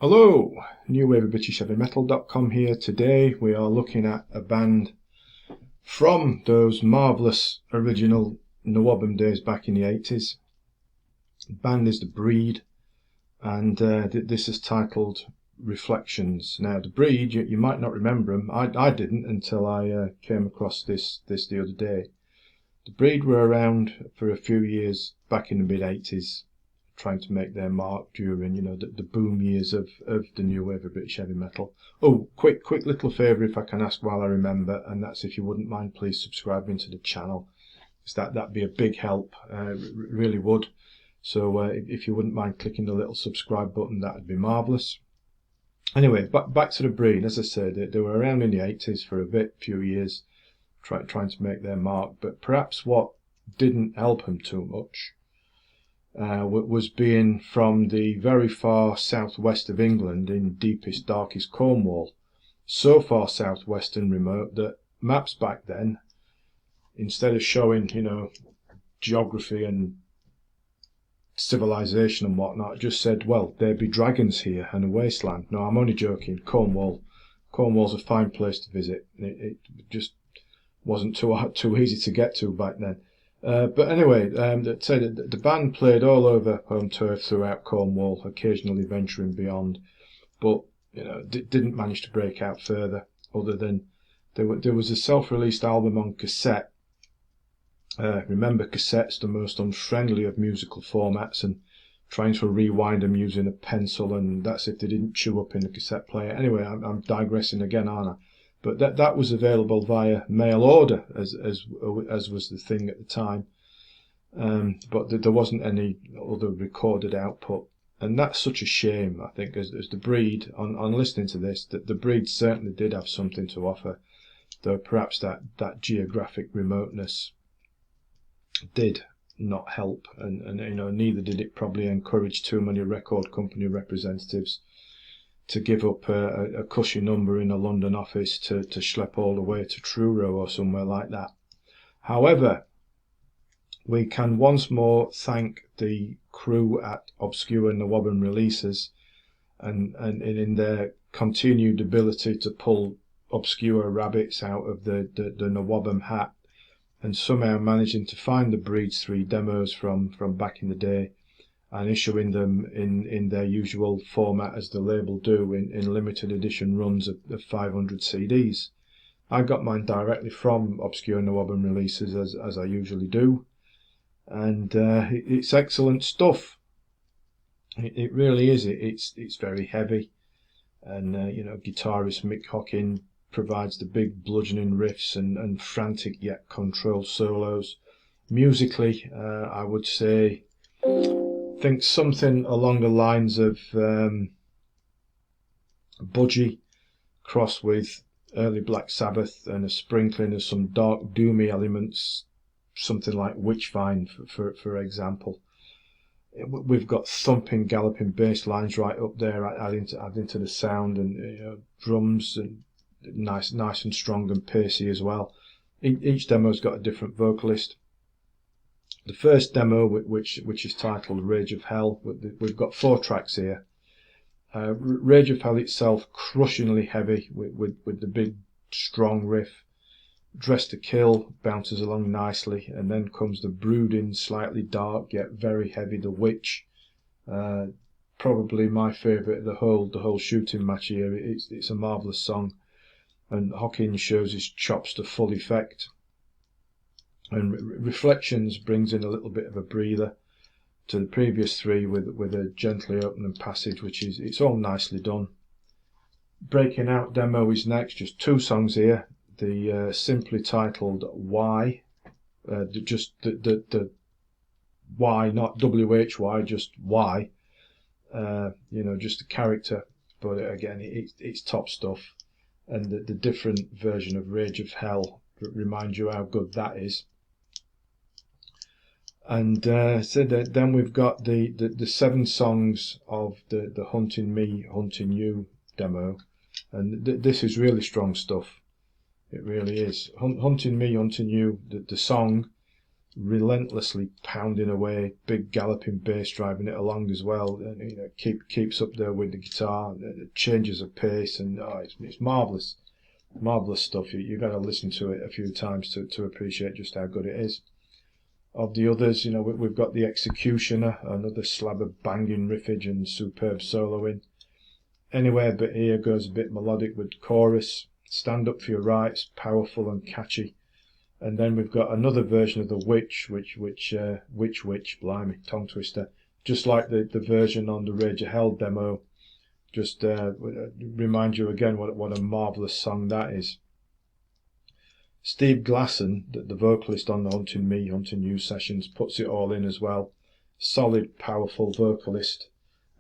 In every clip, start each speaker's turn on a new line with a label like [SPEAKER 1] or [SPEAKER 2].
[SPEAKER 1] Hello, NewWaveOfBritishHeavyMetal.com here. Today we are looking at a band from those marvellous original NWOBHM days back in the 80s. The band is The Breed, and this is titled Reflections. Now, The Breed, you might not remember them. I didn't until I came across this the other day. The Breed were around for a few years back in the mid-80s, trying to make their mark during, the boom years of the new wave of British heavy metal. Oh, quick little favour if I can ask while I remember, and that's if you wouldn't mind please subscribing to the channel. That'd be a big help, really would. So if you wouldn't mind clicking the little subscribe button, that'd be marvellous. Anyway, back to The Breed. As I said, they were around in the 80s for a few years, trying to make their mark, but perhaps what didn't help them too much was being from the very far southwest of England in deepest, darkest Cornwall. So far southwest and remote that maps back then, instead of showing, geography and civilization and whatnot, just said, well, there'd be dragons here and a wasteland. No, I'm only joking. Cornwall's a fine place to visit. It just wasn't too easy to get to back then. But anyway, the band played all over home turf throughout Cornwall, occasionally venturing beyond, but didn't manage to break out further. Other than there was a self-released album on cassette. Remember, cassettes, the most unfriendly of musical formats, and trying to rewind them using a pencil, and that's if they didn't chew up in the cassette player. Anyway, I'm digressing again, aren't I? But that was available via mail order, as was the thing at the time. But there wasn't any other recorded output, and that's such a shame. I think as The Breed, on listening to this, that The Breed certainly did have something to offer, though perhaps that geographic remoteness did not help, and neither did it probably encourage too many record company representatives to give up a cushy number in a London office to schlep all the way to Truro or somewhere like that. However, we can once more thank the crew at Obscure NWOBHM Releases and in their continued ability to pull obscure rabbits out of the NWOBHM hat, and somehow managing to find the Breed's 3 demos from back in the day, and issuing them in their usual format as the label do, in limited edition runs of 500 CDs. I got mine directly from Obscure NWOBHM Releases, as I usually do, and it's excellent stuff. It really is. It's very heavy, and guitarist Mick Hockin provides the big bludgeoning riffs and frantic yet controlled solos. Musically, I would say, think something along the lines of Budgie crossed with early Black Sabbath and a sprinkling of some dark doomy elements, something like Witchfind for example. We've got thumping, galloping bass lines right up there, adding to the sound, and drums, and nice and strong and pacey as well. Each demo's got a different vocalist. The first demo, which is titled Rage of Hell, we've got 4 tracks here. Rage of Hell itself, crushingly heavy with the big strong riff. Dressed to Kill bounces along nicely, and then comes the brooding, slightly dark yet very heavy The Witch. Probably my favourite of the whole shooting match here. It's a marvellous song, and Hawkins shows his chops to full effect. And Reflections brings in a little bit of a breather to the previous 3 with a gently opening passage, it's all nicely done. Breaking Out demo is next, just 2 songs here. The simply titled Why, just the Why, not WHY, just Why. Just a character, but again, it's top stuff. And the different version of Rage of Hell reminds you how good that is. And then we've got the 7 songs of the Hunting Me, Hunting You demo, and this is really strong stuff. It really is. Hunting Me, Hunting You, the song, relentlessly pounding away, big galloping bass driving it along as well, and you know, keeps up there with the guitar, changes of pace, and it's marvelous, marvelous stuff. You've got to listen to it a few times to appreciate just how good it is. Of the others, you know, we've got the Executioner, another slab of banging riffage and superb soloing. Anywhere But Here goes a bit melodic with chorus. Stand Up For Your Rights, powerful and catchy. And then we've got another version of the Witch, blimey, tongue twister, just like the version on the Rage of Hell demo. Just remind you again what a marvellous song that is. Steve Glasson, the vocalist on the Hunting Me, Hunting You sessions, puts it all in as well. Solid, powerful vocalist,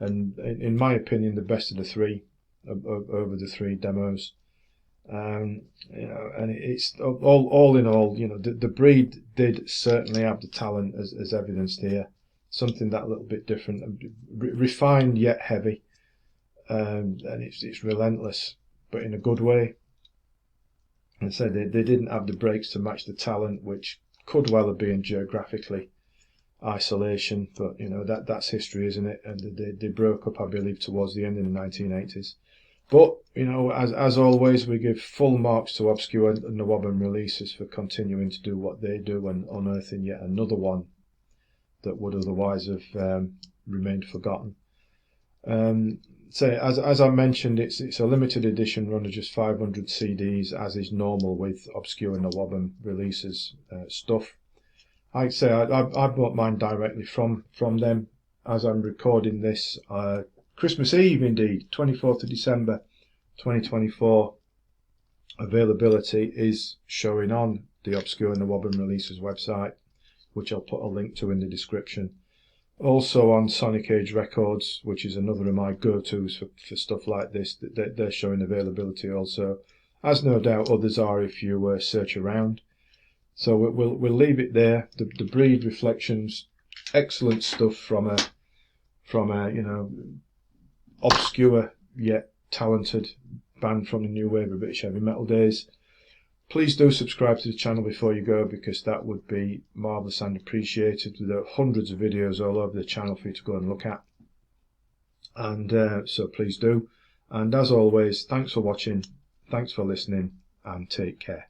[SPEAKER 1] and in my opinion, the best of the three, over the three demos. You know, and it's all in all, you know, the Breed did certainly have the talent as evidenced here. Something that little bit different, refined yet heavy, and it's relentless, but in a good way. And so they didn't have the breaks to match the talent, which could well have been geographically isolation, but you know, that's history, isn't it? And they broke up, I believe, towards the end of the 1980s. But you know, as always, we give full marks to Obscure NWOBHM Releases for continuing to do what they do and unearthing yet another one that would otherwise have remained forgotten. So as I mentioned, it's a limited edition run of just 500 CDs, as is normal with Obscure NWOBHM Releases stuff. I'd say I bought mine directly from them as I'm recording this. Christmas Eve, indeed, 24th of December 2024. Availability is showing on the Obscure NWOBHM Releases website, which I'll put a link to in the description. Also on Sonic Age Records, which is another of my go-tos for stuff like this, they're showing availability also, as no doubt others are if you search around. So we'll leave it there. The Breed Reflections, excellent stuff from a you know, obscure yet talented band from the new wave of British heavy metal days. Please do subscribe to the channel before you go, because that would be marvellous and appreciated. There are hundreds of videos all over the channel for you to go and look at. And so please do. And as always, thanks for watching, thanks for listening, and take care.